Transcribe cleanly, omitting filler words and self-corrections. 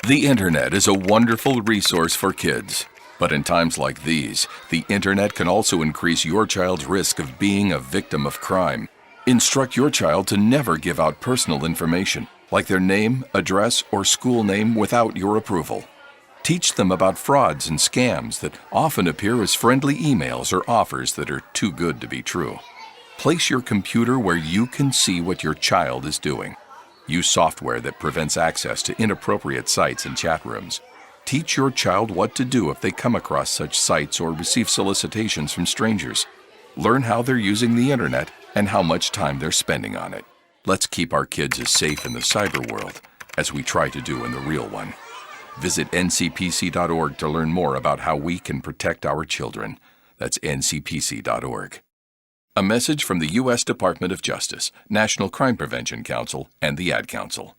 The Internet is a wonderful resource for kids. But in times like these, the Internet can also increase your child's risk of being a victim of crime. Instruct your child to never give out personal information, like their name, address, or school name without your approval. Teach them about frauds and scams that often appear as friendly emails or offers that are too good to be true. Place your computer where you can see what your child is doing. Use software that prevents access to inappropriate sites and chat rooms. Teach your child what to do if they come across such sites or receive solicitations from strangers. Learn how they're using the Internet and how much time they're spending on it. Let's keep our kids as safe in the cyber world as we try to do in the real one. Visit ncpc.org to learn more about how we can protect our children. That's ncpc.org. A message from the U.S. Department of Justice, National Crime Prevention Council, and the Ad Council.